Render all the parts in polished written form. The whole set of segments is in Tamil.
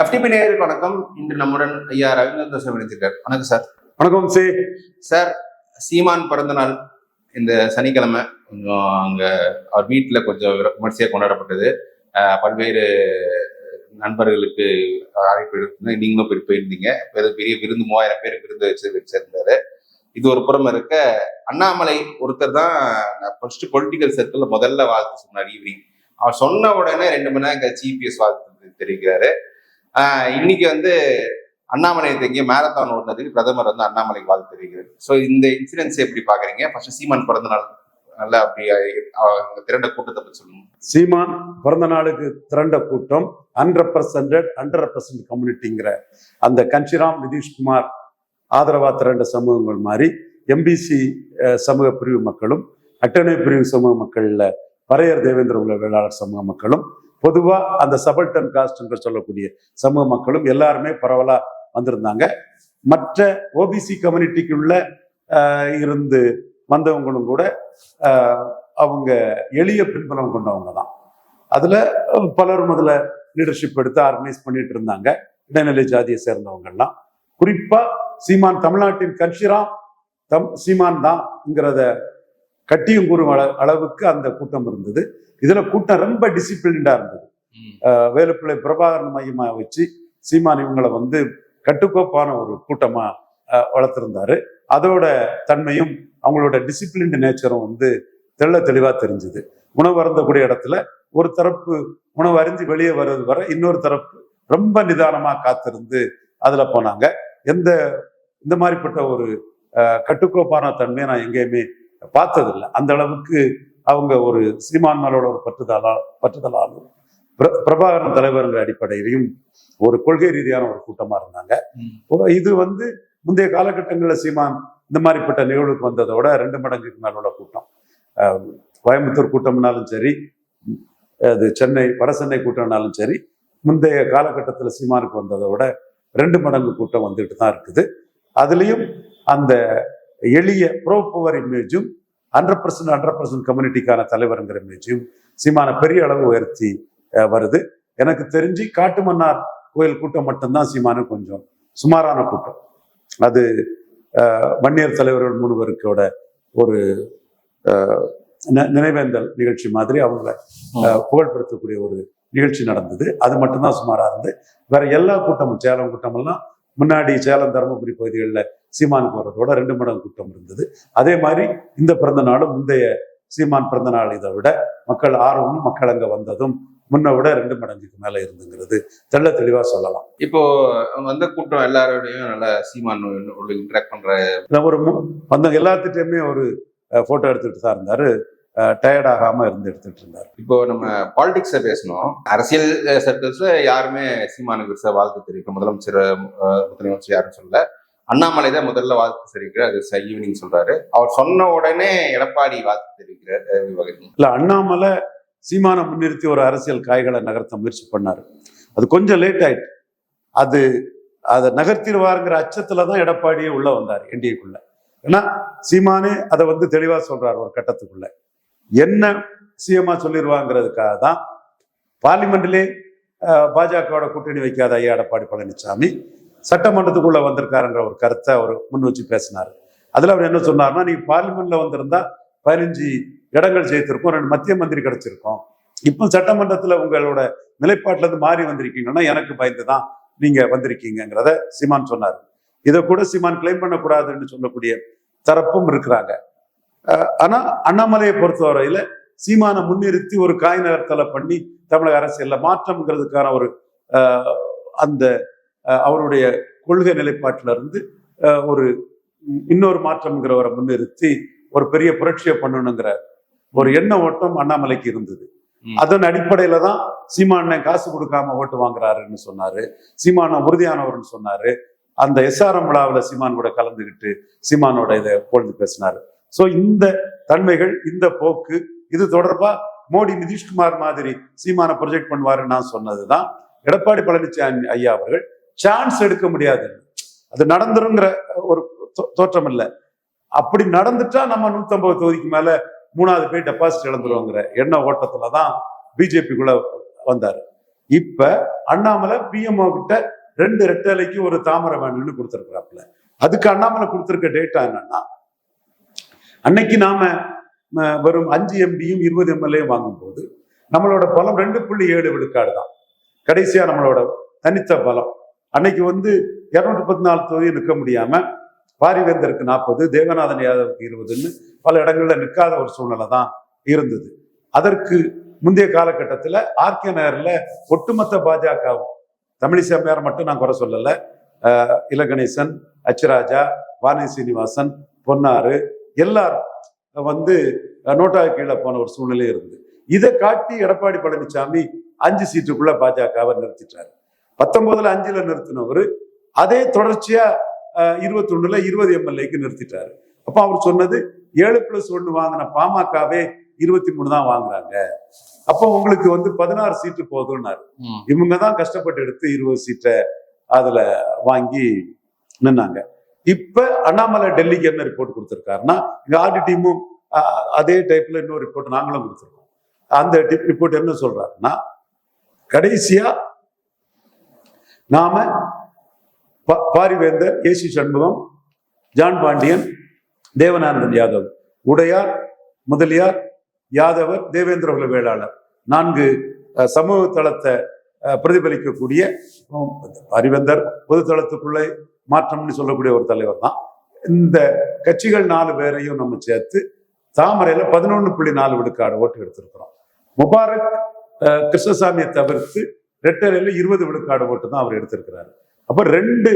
FTP நேயர்களுக்கு வணக்கம். இன்று நம்முடன் ஐயா ரவீந்திரன் சார் இணைந்திருக்கார். வணக்கம் சார். வணக்கம் சார். சீமான் பிறந்த நாள் இந்த சனிக்கிழமை கொஞ்சம் அங்க அவர் வீட்டுல கொஞ்சம் விமர்சையா கொண்டாடப்பட்டது. பல்வேறு நண்பர்களுக்கு அழைப்பு எடுத்து நீங்களும் போயிருந்தீங்க. பெரிய விருந்து 3000 பேருக்கு விருந்து வச்சிருந்தாரு. இது ஒரு புறம் இருக்க, அண்ணாமலை ஒருத்தர் தான் ஃபர்ஸ்ட் பொலிட்டிக்கல் சர்க்கிள்ல முதல்ல வாழ்த்து சொன்னார் ஈவினிங். அவர் சொன்ன உடனே 2 மணி நேரம் கழிச்சு EPS வாழ்த்து தெரிவிக்கிறாரு. இன்னைக்கு அண்ணாமலை எங்கேயும் மேரத்தான் ஓடுனதுக்கு பிரதமர் அண்ணாமலைக்கு வாழ்த்து தெரிவிக்கிறார். ஸோ இந்த இன்சிடென்ட்ஸ் எப்படி பாக்குறீங்க? ஃபர்ஸ்ட் சீமான் பிறந்த நாள் நல்ல அப்படி திரண்ட கூட்டத்தை பற்றி சொல்லணும். சீமான் பிறந்த நாளுக்கு திரண்ட கூட்டம் 100% கம்யூனிட்டிங்கிற அந்த கன்ஷிராம் நிதிஷ்குமார் ஆதரவா திரண்ட சமூகங்கள் மாதிரி MBC சமூக பிரிவு மக்களும், அட்டனை பிரிவு சமூக மக்கள்ல பறையர் தேவேந்திர உள்ள வேளாளர் சமூக மக்களும், பொதுவா அந்த சபல்டன் காஸ்ட் என்று சொல்லக்கூடிய சமூக மக்களும் எல்லாருமே பரவலா வந்திருந்தாங்க. மற்ற OBC கம்யூனிட்டிக்குள்ள இருந்து வந்தவங்களும் கூட அவங்க எளிய பின்புலம் கொண்டவங்க தான். அதுல பலரும் அதுல லீடர்ஷிப் எடுத்து ஆர்கனைஸ் பண்ணிட்டு இருந்தாங்க. இடைநிலை ஜாதியை சேர்ந்தவங்கெல்லாம், குறிப்பா சீமான் தமிழ்நாட்டின் கன்ஷிராம் சீமான் தான்ங்கிறத கட்டியும் கூறும் அளவுக்கு அந்த கூட்டம் இருந்தது. இதுல கூட்டம் ரொம்ப டிசிப்ளின்டா இருந்தது. வேலுப்பிள்ளை பிரபாகரன் மையமா வச்சு சீமான் இவங்களை கட்டுக்கோப்பான ஒரு கூட்டமா வளர்த்திருந்தாரு. அதோட தன்மையும் அவங்களோட டிசிப்ளின்டு நேச்சரும் தெள்ள தெளிவா தெரிஞ்சுது. உணவு அருந்தக்கூடிய இடத்துல ஒரு தரப்பு உணவு அருந்தி வெளியே வர்றது வரை இன்னொரு தரப்பு ரொம்ப நிதானமா காத்திருந்து அதுல போனாங்க. இந்த மாதிரிப்பட்ட ஒரு கட்டுக்கோப்பான தன்மையை நான் எங்கேயுமே பார்த்ததில்லை. அந்த அளவுக்கு அவங்க ஒரு சீமான் மேலோட ஒரு பற்றுதலாலும் பிரபாகரன் தலைவர்கள் அடிப்படையிலையும் ஒரு கொள்கை ரீதியான ஒரு கூட்டமா இருந்தாங்க. இது முந்தைய காலகட்டங்களில் சீமான் இந்த மாதிரிப்பட்ட நிகழ்வுக்கு வந்ததோட 2 மடங்குக்கு மேலோட கூட்டம். கோயம்புத்தூர் கூட்டம்னாலும் சரி, அது சென்னை வடசென்னை கூட்டம்னாலும் சரி, முந்தைய காலகட்டத்தில் சீமானுக்கு வந்ததோட 2 மடங்கு கூட்டம் வந்துட்டு தான் இருக்குது. அதுலேயும் அந்த எளிய ப்ரோபவர் இமேஜும் 100% கம்யூனிட்டிக்கான தலைவருங்கிற இமேஜும் சீமான பெரிய அளவு உயர்த்தி வருது. எனக்கு தெரிஞ்சு காட்டுமன்னார் கோயில் கூட்டம் மட்டும்தான் சீமானு கொஞ்சம் சுமாரான கூட்டம். அது வன்னியர் தலைவர்கள் 3 பேருக்கோட ஒரு நினைவேந்தல் நிகழ்ச்சி மாதிரி அவங்கள புகழ்படுத்தக்கூடிய ஒரு நிகழ்ச்சி நடந்தது. அது மட்டும்தான் சுமாரா இருந்து, வேற எல்லா கூட்டமும் சேலம் கூட்டமெல்லாம் முன்னாடி சேலம் தருமபுரி பகுதிகளில் சீமானுக்கு வர்றதோட 2 மடங்கு கூட்டம் இருந்தது. அதே மாதிரி இந்த பிறந்த நாளும் முந்தைய சீமான் பிறந்த நாள் இதை விட மக்கள் ஆர்வமும் மக்கள் அங்க வந்ததும் முன்ன விட 2 மடங்குக்கு மேல இருந்துங்கிறது தெள்ள தெளிவா சொல்லலாம். இப்போ வந்த கூட்டம் எல்லாரோடையும் நல்ல சீமான் இன்டராக்ட் பண்ற ஒரு வந்தவங்க எல்லாத்துட்டையுமே ஒரு போட்டோ எடுத்துட்டு தான் இருந்தாரு. டயர்ட் ஆகாம எடுத்துட்டு இருந்தாரு. இப்போ நம்ம பாலிடிக்ஸ பேசணும். அரசியல் சர்க்கிள்ஸ்ல யாருமே சீமானுக்கு வாழ்த்து தெரிவிக்க முதலமைச்சர் யாரும் சொல்ல. அண்ணாமலை தான் முதல்ல வாழ்த்து தெரிவிக்கிறார். அது ஈவினிங் சொல்றாரு. அவர் சொன்ன உடனே எடப்பாடி வாழ்த்து தெரிவிக்கிறார். இல்ல, அண்ணாமலை சீமானை முன்னிறுத்தி ஒரு அரசியல் காய்களை நகர்த்த முயற்சி பண்ணாரு. அது கொஞ்சம் லேட் ஆயிட்டு. அதை நகர்த்திடுவாருங்கிற அச்சத்துலதான் எடப்பாடியே உள்ள வந்தார் என்டிஏக்குள்ள. ஏன்னா சீமானே அதை தெளிவா சொல்றாரு. ஒரு கட்டத்துக்குள்ள என்ன சிஎம்மா சொல்லிடுவாங்கிறதுக்காக தான் பார்லிமெண்ட்லே பாஜகவோட கூட்டணி வைக்காத ஐயா எடப்பாடி பழனிசாமி சட்டமன்றத்துக்குள்ள வந்திருக்காருங்கிற ஒரு கருத்தை அவர் முன் வச்சு பேசினாரு. அதுல அவர் என்ன சொன்னார்னா, நீங்க பார்லிமெண்ட்ல வந்திருந்தா 15 இடங்கள் ஜெயித்திருக்கோம், 2 மத்திய மந்திரி கிடைச்சிருக்கோம். இப்போ சட்டமன்றத்துல உங்களோட நிலைப்பாட்டுல இருந்து மாறி வந்திருக்கீங்கன்னா எனக்கு பயந்துதான் நீங்க வந்திருக்கீங்கிறத சீமான் சொன்னார். இதை கூட சீமான் கிளைம் பண்ணக்கூடாதுன்னு சொல்லக்கூடிய தரப்பும் இருக்கிறாங்க. ஆனா அண்ணாமலையை பொறுத்தவரையில சீமானை முன்னிறுத்தி ஒரு காய் நகர்த்தலை பண்ணி தமிழக அரசியல்ல மாற்றம்ங்கிறதுக்கான ஒரு அந்த அவருடைய கொள்கை நிலைப்பாட்டில இருந்து ஒரு இன்னொரு மாற்றம்ங்கிறவரை முன்னிறுத்தி ஒரு பெரிய புரட்சியை பண்ணணுங்கிற ஒரு எண்ண ஓட்டம் அண்ணாமலைக்கு இருந்தது. அதன் அடிப்படையில தான் சீமான காசு கொடுக்காம ஓட்டு வாங்குறாருன்னு சொன்னாரு. சீமான உறுதியானவர்னு சொன்னாரு. அந்த SRM விழாவில் சீமான் கூட கலந்துகிட்டு சீமானோட இதை பொழுது பேசினாரு. ஸோ இந்த தன்மைகள், இந்த போக்கு, இது தொடர்பா மோடி நிதிஷ்குமார் மாதிரி சீமான ப்ரொஜெக்ட் பண்ணுவாருன்னு நான் சொன்னதுதான் எடப்பாடி பழனிசாமி ஐயா அவர்கள் சான்ஸ் எடுக்க முடியாது, அது நடந்துருங்கிற ஒரு தோற்றம் இல்லை. அப்படி நடந்துட்டா நம்ம 150 தொகுதிக்கு மேல 3வது போய் டெபாசிட் இழந்துருவோங்கிற எண்ண ஓட்டத்துலதான் பிஜேபிக்குள்ள வந்தாரு. இப்ப அண்ணாமலை பிஎம்ஓ கிட்ட 2 ரெட்டலைக்கு ஒரு தாமரை வேணும்னு கொடுத்துருக்கிறாப்புல. அதுக்கு அண்ணாமலை கொடுத்திருக்க டேட்டா என்னன்னா, அன்னைக்கு நாம வெறும் 5 எம்பியும் 20 எம்எல்ஏயும் வாங்கும் போது நம்மளோட பலம் 2.7 விழுக்காடு தான் கடைசியா நம்மளோட தனித்த பலம். அன்னைக்கு 214 தொகுதியை நிற்க முடியாம பாரிவேந்தருக்கு 40, தேவநாதன் யாதவுக்கு 20ன்னு பல இடங்கள்ல நிற்காத ஒரு சூழ்நிலை தான் இருந்தது. அதற்கு முந்தைய காலகட்டத்தில் ஆர்கே நகர்ல ஒட்டுமொத்த பாஜகவும், தமிழிசை அம்மையார் மட்டும் நான் குறை சொல்லல, இலகணேசன், அச்சுராஜா, வானதி சீனிவாசன், பொன்னாறு எல்லாரும் நோட்டா கீழே போன ஒரு சூழ்நிலை இருந்தது. இதை காட்டி எடப்பாடி பழனிசாமி 5 சீட்டுக்குள்ள பாஜகவை நிறுத்திட்டாரு. 19ல் 5ல் நிறுத்தினவர் அதே தொடர்ச்சியா 21ல் 20 எம்எல்ஏக்கு நிறுத்திட்டாரு. அப்ப அவர் சொன்னது 7+1 வாங்கின பாமகவே 23 தான் வாங்குறாங்க. அப்போ உங்களுக்கு 16 சீட்டு போதும்னாரு. இவங்க தான் கஷ்டப்பட்டு எடுத்து 20 சீட்டை அதுல வாங்கி நின்னாங்க. இப்ப அண்ணாமலை டெல்லிக்கு என்ன ரிப்போர்ட் கொடுத்திருக்காருன்னா, இங்க ஆடிட் டீமும் அதே டைப்ல இன்னொரு ரிப்போர்ட் நாங்களும் கொடுத்திருக்கோம். அந்த ரிப்போர்ட் என்ன சொல்றாருன்னா, கடைசியா நாம பாரிவேந்தர், ஏசி சண்முகம், ஜான் பாண்டியன், தேவநாதன் யாதவ், உடையார், முதலியார், யாதவர், தேவேந்திர குல வேளாளர் 4 சமூக தளத்தை பிரதிபலிக்கக்கூடிய பாரிவேந்தர் பொதுத்தளத்துக்குள்ளே மாற்றம்னு சொல்லக்கூடிய ஒரு தலைவர் தான். இந்த கட்சிகள் 4 பேரையும் நம்ம சேர்த்து தாமரையில 11.4 விழுக்காடு ஓட்டு எடுத்திருக்கிறோம். முபாரக் கிருஷ்ணசாமியை தவிர்த்து ரெட்டலையில 20 விழுக்காடு ஓட்டு தான் அவர் எடுத்திருக்கிறாரு. அப்ப 2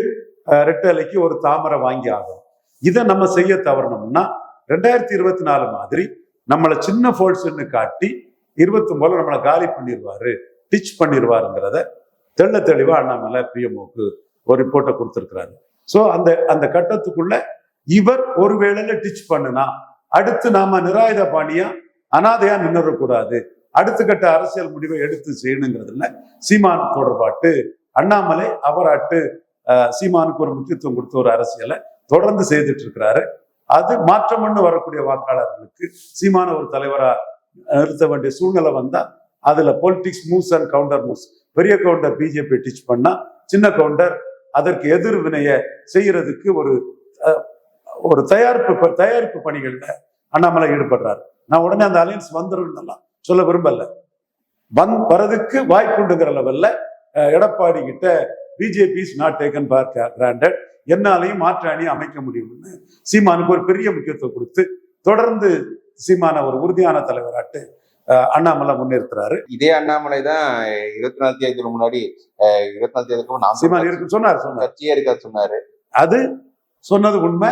ரெட்டலைக்கு ஒரு தாமரை வாங்கி ஆகும். இதை நம்ம செய்ய தவறணும்னா 2024 மாதிரி நம்மளை சின்ன ஃபோல்ஸ்ன்னு காட்டி 29 நம்மளை காலி பண்ணிடுவாரு, டிச் பண்ணிடுவாருங்கிறத தெள்ள தெளிவா அண்ணாமலை பிஎம்ஓக்கு ஒரு ரிப்போர்ட்டை கொடுத்திருக்கிறாரு. ஸோ அந்த கட்டத்துக்குள்ள இவர் ஒரு வேளையில டிச் பண்ணுனா அடுத்து நாம நிராயுத பாணியா அனாதையா நின்றுடக்கூடாது, அடுத்த கட்ட அரசியல் முடிவை எடுத்து செய்யணுங்கிறதுல சீமான் தொடர்பாட்டு அண்ணாமலை அவராட்டு சீமானுக்கு ஒரு முக்கியத்துவம் கொடுத்த ஒரு அரசியலை தொடர்ந்து செய்துட்டு இருக்கிறாரு. அது மாற்றம்னு வரக்கூடிய வாக்காளர்களுக்கு சீமான ஒரு தலைவரா நிறுத்த வேண்டிய சூழ்நிலை வந்தா அதுல politics moves and counter moves. பெரிய கவுண்டர் பிஜேபி டிச் பண்ணா சின்ன கவுண்டர் அதற்கு எதிர்வினைய செய்யறதுக்கு ஒரு தயாரிப்பு பணிகள்ல அண்ணாமலை ஈடுபடுறாரு. நான் உடனே அந்த அலையன்ஸ் வந்துடும் சொல்ல விரும்பல, வரதுக்கு வாய்ப்புண்டுங்கிற லெவல்ல எடப்பாடி கிட்ட BJP is not taken for granted, என்னாலையும் மாற்று அணி அமைக்க முடியும்னு சீமானுக்கு ஒரு பெரிய முக்கியத்துவம் கொடுத்து தொடர்ந்து சீமான ஒரு உறுதியான தலைவராட்டு அண்ணாமலை முன்னிறுத்துறாரு. இதே அண்ணாமலை தான் 24 தேதிக்கு முன்னாடி 24 தேதிக்கு சீமான் இருக்கு சொன்னார் கட்சியே இருக்கா சொன்னாரு. அது சொன்னது உண்மை.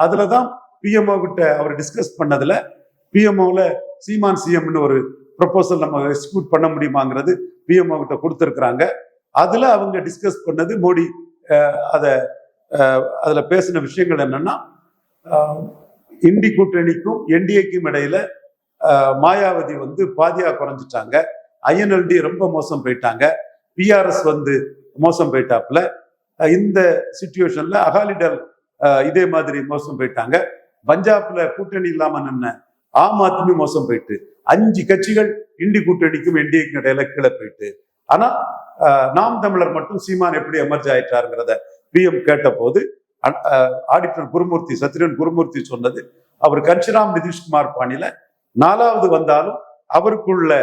அதுலதான் பிஎம்ஓ கிட்ட அவர் டிஸ்கஸ் பண்ணதுல பிஎம்ஓல சீமான் சிஎம்னு ஒரு ப்ரொபோசல் நம்ம எக்ஸிக்யூட் பண்ண முடியுமாங்கிறது பிஎம்ஓ கிட்ட கொடுத்துருக்குறாங்க. அதுல அவங்க டிஸ்கஸ் பண்ணது மோடி அதுல பேசின விஷயங்கள் என்னன்னா, இண்டி கூட்டணிக்கும் என்டிஏக்கும் இடையில மாயாவதி பாதியா குறைஞ்சிட்டாங்க, ஐஎன்எல்டி ரொம்ப மோசம் போயிட்டாங்க, பிஆர்எஸ் மோசம் போயிட்டாப்புல, இந்த சிச்சுவேஷன்ல அகாலிடல் இதே மாதிரி மோசம் போயிட்டாங்க, பஞ்சாப்ல கூட்டணி இல்லாம நின்ன ஆம் ஆத்மி மோசம் போயிட்டு 5 கட்சிகள் இண்டி கூட்டணிக்கும் என்டிஏக்கும் இடையில கீழே போயிட்டு, ஆனா நாம் தமிழர் மட்டும் சீமான் எப்படி எமர்ஜ் ஆயிட்டாருங்கிறத பிஎம் கேட்ட போது ஆடிட்டர் குருமூர்த்தி, சத்ரியன் குருமூர்த்தி சொன்னது, அவர் கன்ஷிராம் நிதிஷ்குமார் பாணியில 4வது வந்தாலும் அவருக்குள்ள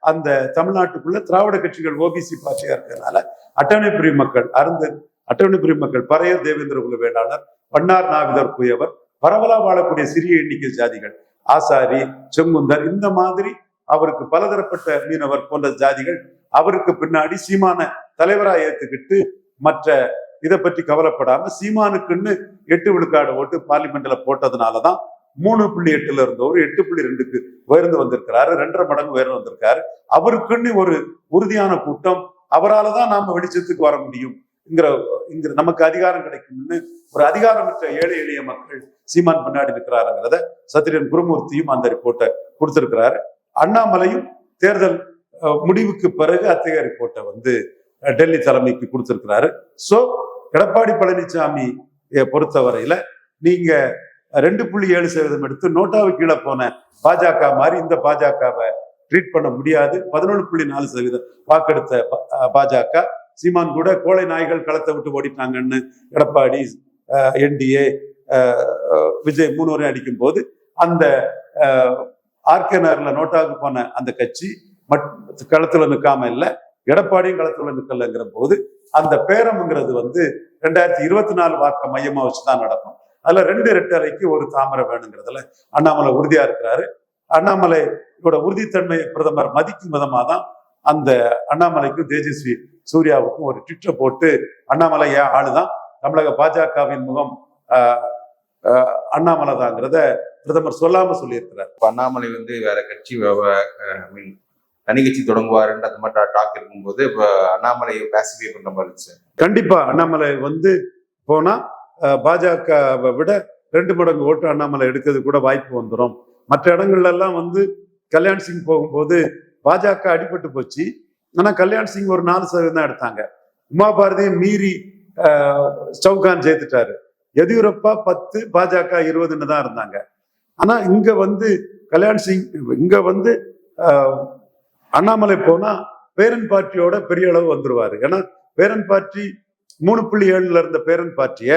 அந்த தமிழ்நாட்டுக்குள்ள திராவிட கட்சிகள் ஓபிசி பார்ட்டியா இருக்கிறதுனால அட்டவணை பிரிவு மக்கள் பறையர், தேவேந்திர குல வேளாளர், பன்னார் நாவிதர் குயவர், பரவலா வாழக்கூடிய சிறிய எண்ணிக்கை ஜாதிகள், ஆசாரி, செங்குந்தர், இந்த மாதிரி அவருக்கு பலதரப்பட்ட மீனவர் போன்ற ஜாதிகள் அவருக்கு பின்னாடி சீமான தலைவரா ஏத்துக்கிட்டு மற்ற இதை பற்றி கவலைப்படாம சீமானுக்குன்னு 8 விழுக்காடு ஓட்டு பார்லிமெண்ட்ல போட்டதுனாலதான் 3.8 இருந்தவர் 8.2க்கு உயர்ந்து வந்திருக்கிறாரு, 2.5 மடங்கு உயர்ந்து வந்திருக்காரு. அவருக்குன்னு ஒரு உறுதியான கூட்டம், அவரால் தான் நாம வெளிச்சத்துக்கு வர முடியும், நமக்கு அதிகாரம் கிடைக்கும்னு ஒரு அதிகாரமற்ற ஏழை எளிய மக்கள் சீமான் பின்னாடி இருக்கிறாருங்கிறத சத்ரியன் குருமூர்த்தியும் அந்த ரிப்போர்ட்டை கொடுத்திருக்கிறாரு. அண்ணாமலையும் தேர்தல் முடிவுக்கு பிறகு அத்தகைய ரிப்போர்ட்டை டெல்லி தலைமைக்கு கொடுத்திருக்கிறாரு. சோ எடப்பாடி பழனிசாமி பொறுத்தவரையில நீங்க 2.7% எடுத்து நோட்டாவுக்கு கீழே போன பாஜக மாதிரி இந்த பாஜகவை ட்ரீட் பண்ண முடியாது. 11.4% வாக்கெடுத்த பாஜக, சீமான் கூட கோழை நாய்கள் களத்தை விட்டு ஓடிட்டாங்கன்னு எடப்பாடி, என்டிஏ, விஜய் 3 வரை அடிக்கும் போது அந்த ஆர்கே நகர்ல நோட்டாவுக்கு போன அந்த கட்சி களத்துல நிற்காம இல்லை, எடப்பாடியும் களத்துல நிற்கலங்கிற போது அந்த பேரம்ங்கிறது 2024 வாக்க மையமா வச்சுதான் நடக்கும். அதுல 2 ரெட்டலைக்கு ஒரு தாமரை வேணுங்கிறதுல அண்ணாமலை உறுதியா இருக்கிறாரு. அண்ணாமலையோட உறுதித்தன்மை பிரதமர் மதிக்கும் விதமா தான் அந்த அண்ணாமலைக்கும் தேஜஸ்வி சூர்யாவுக்கும் ஒரு ட்விட்டர் போட்டு அண்ணாமலை ஏன் ஆளுதான், தமிழக பாஜகவின் முகம் அண்ணாமலை தாங்கிறத பிரதமர் சொல்லாம சொல்லியிருக்கிறார். அண்ணாமலை வேற கட்சி தனி கட்சி தொடங்குவாருன்ற அந்த மாதிரி டாக் இருக்கும்போது இப்ப அண்ணாமலையை பேசிஃபை பண்ற மாதிரி இருந்துச்சு. கண்டிப்பா அண்ணாமலை போனா பாஜகவை விட 2 மடங்கு ஓட்டு அண்ணாமலை எடுக்கிறது கூட வாய்ப்பு வந்துடும். மற்ற இடங்கள்ல எல்லாம் கல்யாண் சிங் போகும்போது பாஜக அடிபட்டு போச்சு. ஆனா கல்யாண் சிங் ஒரு 4% தான் எடுத்தாங்க. உமா பாரதியை மீறி சவுகான் ஜெயித்துட்டாரு. எதியூரப்பா 10, பாஜக 20ன்னு தான் இருந்தாங்க. ஆனா இங்க கல்யாண் சிங் இங்க அண்ணாமலை போனா பேரன் பார்ட்டியோட பெரிய அளவு வந்துருவாரு. ஏன்னா பேரன் பார்ட்டி 3.7 இருந்த பேரன் பார்ட்டிய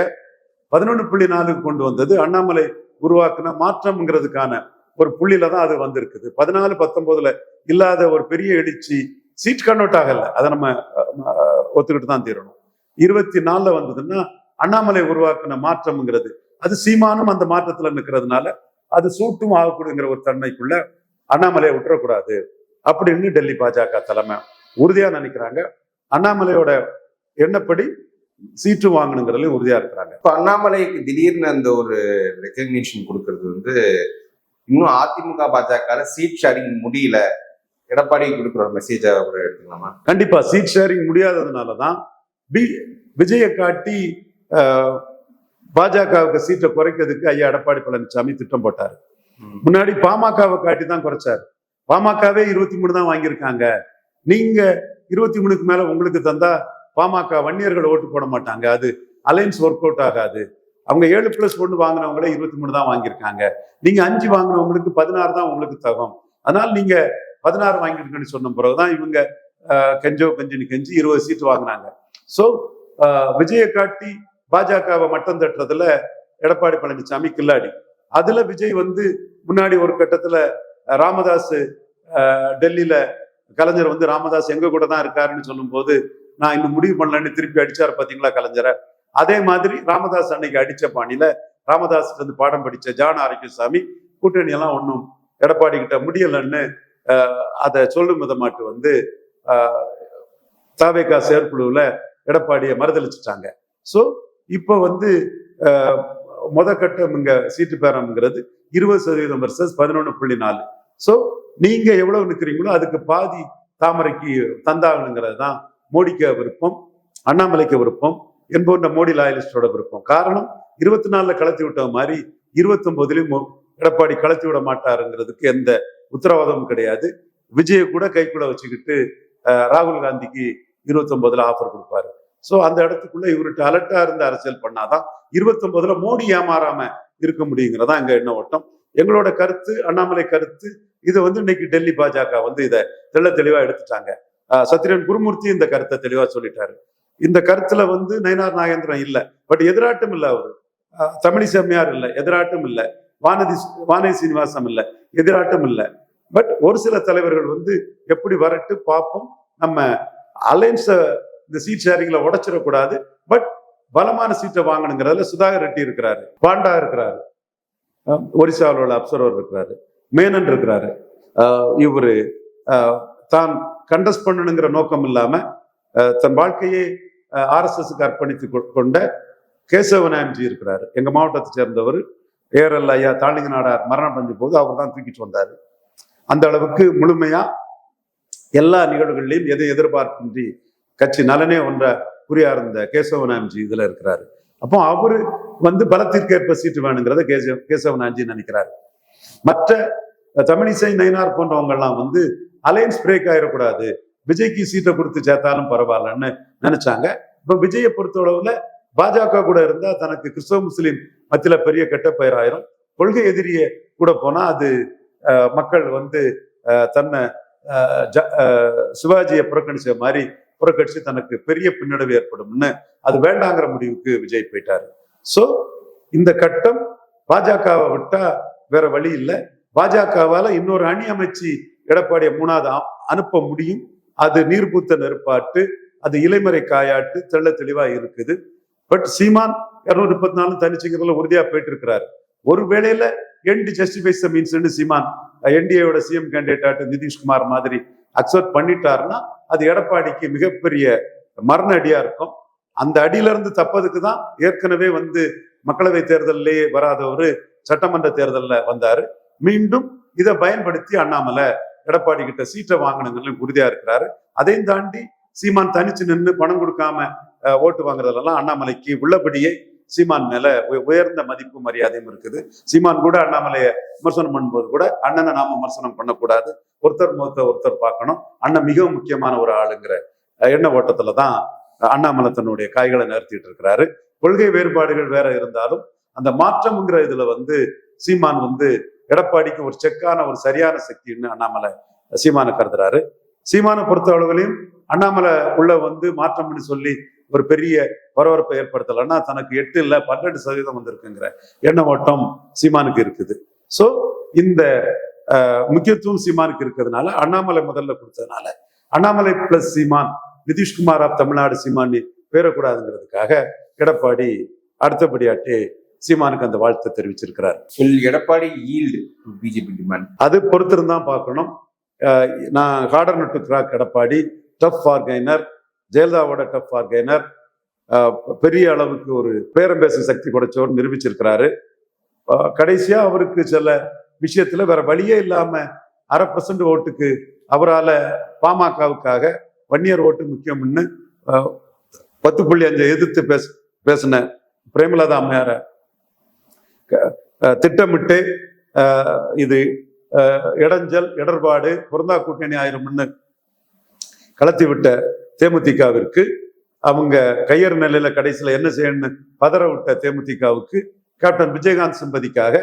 11.4 கொண்டு வந்தது அண்ணாமலை உருவாக்குன மாற்றம்ங்கிறதுக்கான ஒரு புள்ளியில தான் அது வந்திருக்குது. 14-19 இல்லாத ஒரு பெரிய எழுச்சி, சீட் கன்வெர்ட் ஆகல, அதை நம்ம ஒத்துக்கிட்டு தான் தீரணும். 24 வந்ததுன்னா அண்ணாமலை உருவாக்குன மாற்றம்ங்கிறது அது சீமானும் அந்த மாற்றத்துல நிற்கிறதுனால அது சூட்டும் ஆகக்கூடுங்கிற ஒரு தன்மைக்குள்ள அண்ணாமலையை விட்டுறக்கூடாது அப்படின்னு டெல்லி பாஜக தலைமை உறுதியா நினைக்கிறாங்க. அண்ணாமலையோட எண்ணப்படி சீட்டு வாங்கணுங்கிறதுல உறுதியா இருக்கிறாங்க. இப்ப அண்ணாமலைக்கு திடீர்னு அந்த ஒரு ரெகக்னிஷன் கொடுக்கறது இன்னும் அதிமுக பாஜக சீட் ஷேரிங் முடியல, எடப்பாடி கொடுக்குற ஒரு மெசேஜா எடுத்துக்கலாமா? கண்டிப்பா சீட் ஷேரிங் முடியாததுனாலதான் விஜயை காட்டி பாஜகவுக்கு சீட்டை குறைக்கிறதுக்கு ஐயா எடப்பாடி பழனிசாமி திட்டம் போட்டாரு. முன்னாடி பாமகவை காட்டி தான் குறைச்சாரு. பாமகவே 23 தான் வாங்கியிருக்காங்க. நீங்க 23க்கு மேல உங்களுக்கு தந்தா பாமக வன்னியர்கள் ஓட்டு போட மாட்டாங்க, அது அலைன்ஸ் ஒர்க் அவுட் ஆகாது. அவங்க 7+1 வாங்கினவங்களே 23 தான் வாங்கியிருக்காங்க. நீங்க 5 வாங்கினவங்களுக்கு 16 தான் உங்களுக்கு தகும். அதனால நீங்க 16 வாங்கிருக்கன்னு சொன்ன பிறகுதான் இவங்க கெஞ்சினு கெஞ்சி 20 சீட்டு வாங்கினாங்க. சோ விஜயை காட்டி பாஜகவை மட்டம் தட்டுறதுல எடப்பாடி பழனிசாமி கில்லாடி. அதுல விஜய் முன்னாடி ஒரு கட்டத்துல ராமதாஸ் டெல்லியில கலைஞர் ராமதாஸ் எங்க கூட தான் இருக்காருன்னு சொல்லும் போது நான் இன்னும் முடிவு பண்ணலன்னு திருப்பி அடிச்சாரு பாத்தீங்களா கலைஞரை. அதே மாதிரி ராமதாஸ் அன்னைக்கு அடிச்ச பாணியில ராமதாஸ் பாடம் படிச்ச ஜான் ஆரோக்கியசாமி கூட்டணி எல்லாம் ஒன்றும் எடப்பாடி கிட்ட முடியலன்னு அதை சொல்லும் விதமாட்டு தவேகா செயற்குழுவுல எடப்பாடியை மறுதளிச்சுட்டாங்க. ஸோ இப்போ கட்டம் இங்க சீட்டு பேரம்ங்கிறது 20% versus 11.4. ஸோ நீங்க எவ்வளவு நிற்கிறீங்களோ அதுக்கு பாதி தாமரைக்கு தந்தாகணுங்கிறது தான் மோடிக்கு விருப்பம், அண்ணாமலைக்கு விருப்பம், என்போன்ற மோடி லாயலிஸ்டோட விருப்பம். காரணம் 24 கலத்தி விட்ட மாதிரி 29 எடப்பாடி கலத்தி விட மாட்டாருங்கிறதுக்கு எந்த உத்தரவாதமும் கிடையாது. விஜயை கூட கைக்குள்ள வச்சுக்கிட்டு ராகுல் காந்திக்கு 29 ஆஃபர் கொடுப்பாரு. சோ அந்த இடத்துக்குள்ள இவர்கிட்ட அலர்ட்டா இருந்து அரசியல் பண்ணாதான் 29 மோடி ஏமாறாம இருக்க முடியுங்கிறதா எங்க எண்ண ஓட்டம். எங்களோட கருத்து, அண்ணாமலை கருத்து இது இன்னைக்கு டெல்லி பாஜக இதை தெளிவா எடுத்துட்டாங்க. சத்யன் குருமூர்த்தி இந்த கருத்தை தெளிவா சொல்லிட்டாரு. இந்த கருத்துல நயினார் நாகேந்திரன் இல்ல, பட் எதிராட்டம் இல்ல, அவரு தமிழிசை அம்மையார் இல்ல, எதிராட்டம் இல்ல, வானதி சீனிவாசம் இல்ல, எதிராட்டம் இல்ல. பட் ஒரு சில தலைவர்கள் எப்படி வரட்டு பார்ப்போம். நம்ம அலைன்ஸ இந்த சீட் ஷேரிங்ல உடைச்சிடக்கூடாது, பட் பலமான சீட்டை வாங்கணுங்கிறதுல சுதாகர் ரெட்டி இருக்கிறாரு, பாண்டா இருக்கிறாரு, ஒரிசாவில் உள்ள அப்சர்வர் இருக்கிறாரு, மேனன் இருக்கிறாரு. இவரு தான் கண்டஸ்ட் பண்ணணுங்கிற நோக்கம் இல்லாம தன் வாழ்க்கையை RSSக்கு அர்ப்பணித்து கொண்ட கேசவநாயம்ஜி இருக்கிறாரு. எங்க மாவட்டத்தை சேர்ந்தவர். ஏரல் ஐயா தாளிங்க நாடார் மரணம் அடைஞ்ச போது அவர் தான் தூக்கிட்டு வந்தாரு. அந்த அளவுக்கு முழுமையா எல்லா நிகழ்வுகள்லையும் எதை எதிர்பார்ப்பின்றி கட்சி நலனே ஒன்ற புரியா இருந்த கேசவநாயம்ஜி இதுல இருக்கிறாரு. அப்போ அவரு பலத்திற்கேற்ப சீட்டு வேணுங்கிறத கேசவநாயம்ஜி நினைக்கிறாரு. மற்ற தமிழிசை, நயினார் போன்றவங்க எல்லாம் அலையன்ஸ் பிரேக் ஆயிடக்கூடாது, விஜய்க்கு சீட்டை கொடுத்து சேர்த்தாலும் பரவாயில்லன்னு நினைச்சாங்க. இப்ப விஜயை பொறுத்தளவுல பாஜக கூட இருந்தா தனக்கு கிறிஸ்தவ முஸ்லீம் மத்தியில பெரிய கெட்ட பெயராயிரும். கொள்கை எதிரியே கூட போனா அது மக்கள் தன்னை சிவாஜியை புறக்கணிச்ச மாதிரி புறக்கணிச்சு தனக்கு பெரிய பின்னடைவு ஏற்படும்னு அது வேண்டாங்கிற முடிவுக்கு விஜய் போயிட்டாரு. ஸோ இந்த கட்டம் பாஜகவை விட்டா வேற வழி இல்லை. பாஜகவால இன்னொரு அணி அமைச்சு எடப்பாடியை 3வது அனுப்ப முடியும். அது நீர்பூத்த நெருப்பாட்டு, அது இலைமறை காயாட்டு தெள்ள தெளிவா இருக்குது. பட் சீமான் 234 தனிச்சுங்கிறதுல உறுதியா போயிட்டு இருக்கிறாரு. ஒரு வேளையில என்டி justifies the means Seeman என்டிஏயோட CM candidate Nitish Kumar மாதிரி அக்செப்ட் பண்ணிட்டாருன்னா அது எடப்பாடிக்கு மிகப்பெரிய மரண அடியா இருக்கும். அந்த அடியில இருந்து தப்பதுக்கு தான் ஏற்கனவே மக்களவை தேர்தலிலேயே வராதவரு சட்டமன்ற தேர்தலில் வந்தாரு. மீண்டும் இதை பயன்படுத்தி அண்ணாமலை எடப்பாடி கிட்ட சீட்டை வாங்கணுங்கன்னு உறுதியா இருக்கிறாரு. அதையும் தாண்டி சீமான் தனிச்சு நின்று பணம் கொடுக்காம ஓட்டு வாங்குறதெல்லாம் அண்ணாமலைக்கு உள்ளபடியே சீமான் மேல உயர்ந்த மதிப்பு மரியாதையும் இருக்குது. சீமான் கூட அண்ணாமலையை விமர்சனம் பண்ணும்போது கூட அண்ணனை நாம விமர்சனம் பண்ணக்கூடாது, ஒருத்தர் முகத்தை ஒருத்தர் பார்க்கணும், அண்ணன் மிகவும் முக்கியமான ஒரு ஆளுங்கிற எண்ண ஓட்டத்துலதான் அண்ணாமலை தன்னுடைய காய்களை நிறுத்திட்டு இருக்கிறாரு. கொள்கை வேறுபாடுகள் வேற இருந்தாலும் அந்த மாற்றம்ங்கிற இதுல சீமான் எடப்பாடிக்கு ஒரு செக்கான ஒரு சரியான சக்தின்னு அண்ணாமலை சீமானை கருதுறாரு. சீமானை பொறுத்த அளவுலையும் அண்ணாமலை உள்ள மாற்றம்னு சொல்லி ஒரு பெரிய பரபரப்பை ஏற்படுத்தலைன்னா தனக்கு 8 இல்ல 12% வந்திருக்குங்கிற எண்ண ஓட்டம் சீமானுக்கு இருக்குது. ஸோ இந்த முக்கியத்துவம் சீமானுக்கு இருக்கிறதுனால அண்ணாமலை முதல்ல கொடுத்ததுனால அண்ணாமலை பிளஸ் சீமான் நிதிஷ்குமார் ஆப் தமிழ்நாடு சீமான் பேரக்கூடாதுங்கிறதுக்காக எடப்பாடி அடுத்தபடியாட்டி சீமானுக்கு அந்த வாழ்த்தை தெரிவிச்சிருக்கிறார். எடப்பாடி பிஜேபி டிமாண்ட் அது பொறுத்திருந்தான் பார்க்கணும். நான் harder nut to crack Edappadi, tough bargainer, ஜெயலலிதாவோட டஃப் பார்கெய்னர், பெரிய அளவுக்கு ஒரு பேரம் பேசும் சக்தி படைச்சவர் நிரூபிச்சிருக்கிறாரு. கடைசியா அவருக்கு சில விஷயத்துல வேற வழியே இல்லாம 1/2% ஓட்டுக்கு அவரால் பாமகவுக்காக வன்னியர் ஓட்டு முக்கியம்னு 10.5 எதிர்த்து பேசின பிரேமலதா அம்மையார திட்டமிட்டு இது இடைஞ்சல் இடர்பாடு பொருந்தா கூட்டணி ஆயிரும்னு கலத்தி விட்ட தேமுதிகவிற்கு அவங்க கையறு நிலையில கடைசியில என்ன செய்யணும்னு பதற விட்ட தேமுதிகவுக்கு கேப்டன் விஜயகாந்த் சிம்பதிக்காக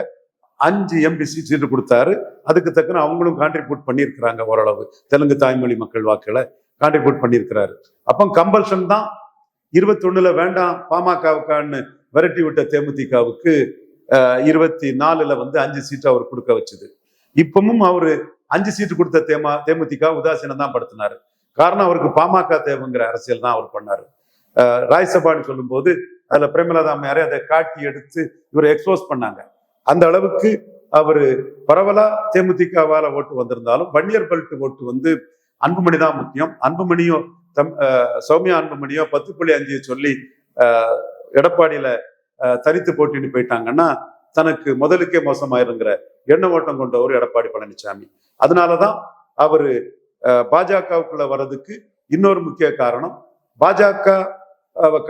5 எம்பி சீட்டு கொடுத்தாரு. அதுக்கு தக்கன அவங்களும் கான்ட்ரிபியூட் பண்ணியிருக்கிறாங்க. ஓரளவு தெலுங்கு தாய்மொழி மக்கள் வாக்குகளை கான்ட்ரிபியூட் பண்ணியிருக்கிறாரு. அப்போ கம்பல்ஷன் தான் 21 வேண்டாம் பாமகவுக்கான்னு விரட்டி விட்ட தேமுதிகவுக்கு 24 5 சீட்டு அவர் கொடுக்க வச்சுது. இப்பவும் அவரு 5 சீட்டு கொடுத்த தேமுதிக உதாசீனம் தான் படுத்தினாரு. காரணம் அவருக்கு பாமக தேவைங்கிற அரசியல் தான் அவர் பண்ணாரு. ராஜ்யசபான்னு சொல்லும் போது அதுல பிரேமலதா அம்மையாரே அதை காட்டி எடுத்து இவரை எக்ஸ்போஸ் பண்ணாங்க. அந்த அளவுக்கு அவரு பரவலா தேமுதிகவால ஓட்டு வந்திருந்தாலும் வன்னியர் பெல்ட் ஓட்டு அன்புமணி தான் முக்கியம். அன்புமணியோ சௌமியா அன்புமணியோ 10.5 சொல்லி எடப்பாடியில தரித்து போட்டின்னு போயிட்டாங்கன்னா தனக்கு முதலுக்கே மோசமாயிருங்கிற எண்ண ஓட்டம் கொண்டவர் எடப்பாடி பழனிசாமி. அதனாலதான் அவரு பாஜகவுக்குள்ள வர்றதுக்கு இன்னொரு முக்கிய காரணம், பாஜக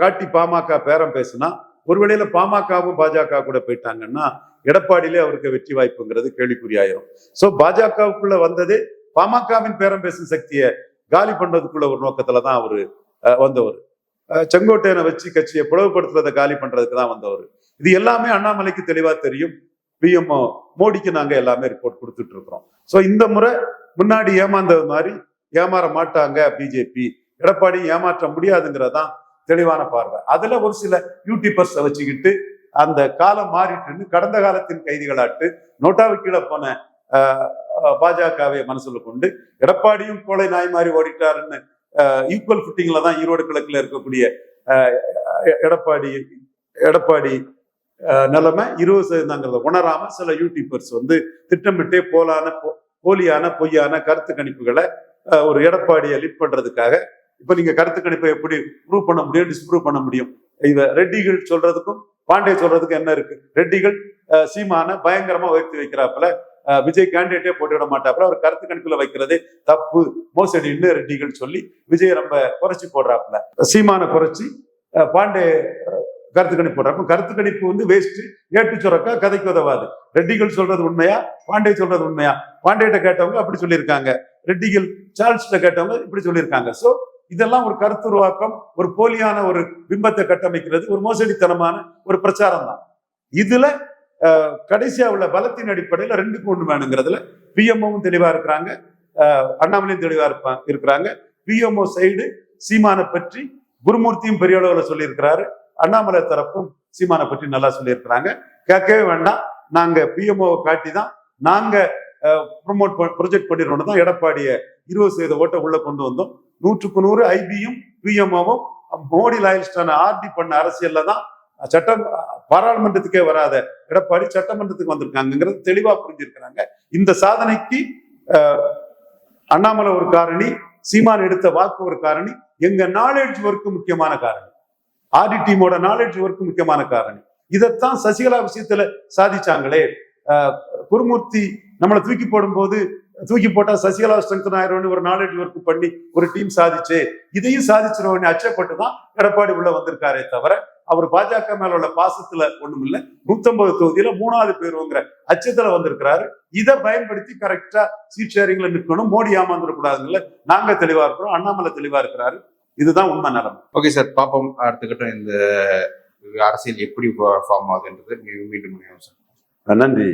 காட்டி பாமக பேரம் பேசினா ஒருவேளையில பாமகவும் பாஜக கூட போயிட்டாங்கன்னா எடப்பாடியிலே அவருக்கு வெற்றி வாய்ப்புங்கிறது கேள்விக்குறியாயிரும். சோ பாஜகவுக்குள்ள வந்ததே பாமகவின் பேரம் பேசும் சக்தியை காலி பண்றதுக்குள்ள ஒரு நோக்கத்துலதான் அவரு வந்தவர். செங்கோட்டையனை வச்சு கட்சியை பிளவுபடுத்துறதை காலி பண்றதுக்கு தான் வந்தவர். இது எல்லாமே அண்ணாமலைக்கு தெளிவா தெரியும். பிஎம்ஓ மோடிக்கு நாங்க எல்லாமே ரிப்போர்ட் கொடுத்துட்டு இருக்கிறோம். சோ இந்த முறை முன்னாடி ஏமாந்தது மாதிரி ஏமாற மாட்டாங்க பிஜேபி, எடப்பாடி ஏமாற்ற முடியாதுங்கிறதான் தெளிவான பார்வை. அதுல ஒரு சில யூடியூபர்ஸ் வச்சுக்கிட்டு அந்த காலம் மாறிட்டுன்னு கடந்த காலத்தின் கைதிகளாட்டு நோட்டாவு கீழே போன பாஜகவை மனசுல கொண்டு எடப்பாடியும் கோளை நாய் மாதிரி ஓடிட்டாருன்னு ஈக்குவல் ஃபிட்டிங்ல தான் ஈரோடு கிழக்குல இருக்கக்கூடிய எடப்பாடி நிலைமை 20% உணராம சில யூடியூபர்ஸ் திட்டமிட்டே போலியான பொய்யான கருத்து கணிப்புகளை ஒரு எடப்பாடியை லிட் பண்றதுக்காக இப்ப நீங்க கருத்து கணிப்பை எப்படி ப்ரூவ் பண்ண முடியும், டிஸ்ப்ரூவ் பண்ண முடியும்? இவ ரெட்டிகள் சொல்றதுக்கும் பாண்டே சொல்றதுக்கும் என்ன இருக்கு? ரெட்டிகள் சீமான பயங்கரமா உயர்த்தி வைக்கிறாப்புல, விஜய் கேண்டிடேட்டே போட்டுவிட மாட்டாப்புல, அவர் கருத்து கணிப்புல வைக்கிறதே தப்பு மோசடின்னு ரெட்டிகள் சொல்லி விஜய் ரொம்ப குறைச்சி போடுறாப்புல, சீமான குறைச்சி பாண்டே கருத்து கணிப்பு போடுறாப்ப கருத்து கணிப்பு வேஸ்ட், ஏட்டு சுரக்கா கதைக்கு உதவாது. ரெட்டிகள் சொல்றது உண்மையா, பாண்டே சொல்றது உண்மையா? பாண்டேட்ட கேட்டவங்க அப்படி சொல்லியிருக்காங்க, ரெட்டிகள் சார்ல்ஸ்ட கேட்டவங்க இப்படி சொல்லியிருக்காங்க. சோ இதெல்லாம் ஒரு கருத்து உருவாக்கம், ஒரு போலியான ஒரு பிம்பத்தை கட்டமைக்கிறது, ஒரு மோசடித்தனமான ஒரு பிரச்சாரம் தான். இதுல கடைசியா உள்ள பலத்தின் அடிப்படையில 2க்கு 1 வேணுங்கிறதுல பிஎம்ஓவும் தெளிவா இருக்கிறாங்க, அண்ணாமலையும் தெளிவா இருக்கிறாங்க. பிஎம்ஓ சைடு சீமானை பற்றி குருமூர்த்தியும் பெரிய அளவுல சொல்லியிருக்கிறாரு, அண்ணாமலை தரப்பும் சீமானை பற்றி நல்லா சொல்லியிருக்கிறாங்க. கேட்கவே வேண்டாம், நாங்க பிஎம்ஓ காட்டி தான் நாங்க ப்ரொஜெக்ட் பண்ணிடுறோம் தான் எடப்பாடிய 20% ஓட்டை உள்ள கொண்டு வந்தோம். 100க்கு 100 ஐபியும் பிஎம்ஓவும் மோடி லாயலிஸ்டான ஆர்டி பண்ண அரசியல்ல தான் சட்டம் பாராளுமன்றத்துக்கே வராத எடப்பாடி சட்டமன்றத்துக்கு வந்திருக்காங்கிறது தெளிவா புரிஞ்சிருக்கிறாங்க. இந்த சாதனைக்கு அண்ணாமலை ஒரு காரணி, சீமான் எடுத்த வாக்கு ஒரு காரணி, எங்க நாலேஜ் ஒர்க்கு முக்கியமான காரணி, ஆர்டி டீமோட நாலேஜ் ஒர்க்கு முக்கியமான காரணி. இதைத்தான் சசிகலா விஷயத்துல சாதிச்சாங்களே. குருமூர்த்தி நம்மளை தூக்கி போடும்போது தூக்கி போட்டா சசிகலா ஸ்ட்ரென்த் ஆயிரம் ஒரு நாலேஜ் ஒர்க் பண்ணி ஒரு டீம் சாதிச்சு இதையும் சாதிச்சிருவோன்னு அச்சப்பட்டுதான் எடப்பாடி உள்ள வந்திருக்காரே தவிர அவர் பாஜக மேல உள்ள பாசத்துல ஒண்ணும் இல்ல. 150 தொகுதியில 3வது பேருங்கிற அச்சத்துல வந்திருக்கிறாரு. இதை பயன்படுத்தி கரெக்டா சீட் ஷேரிங்ல நிற்கணும், மோடி ஏமாந்துடக்கூடாதுங்கள நாங்க தெளிவா இருக்கிறோம், அண்ணாமலை தெளிவா இருக்கிறாரு. இதுதான் உண்மை நிலைமை. ஓகே சார், பாப்போம் அடுத்துக்கிட்ட இந்த அரசியல் எப்படி ஃபார்ம் ஆகுதுன்றது மீண்டும் சார். நன்றி.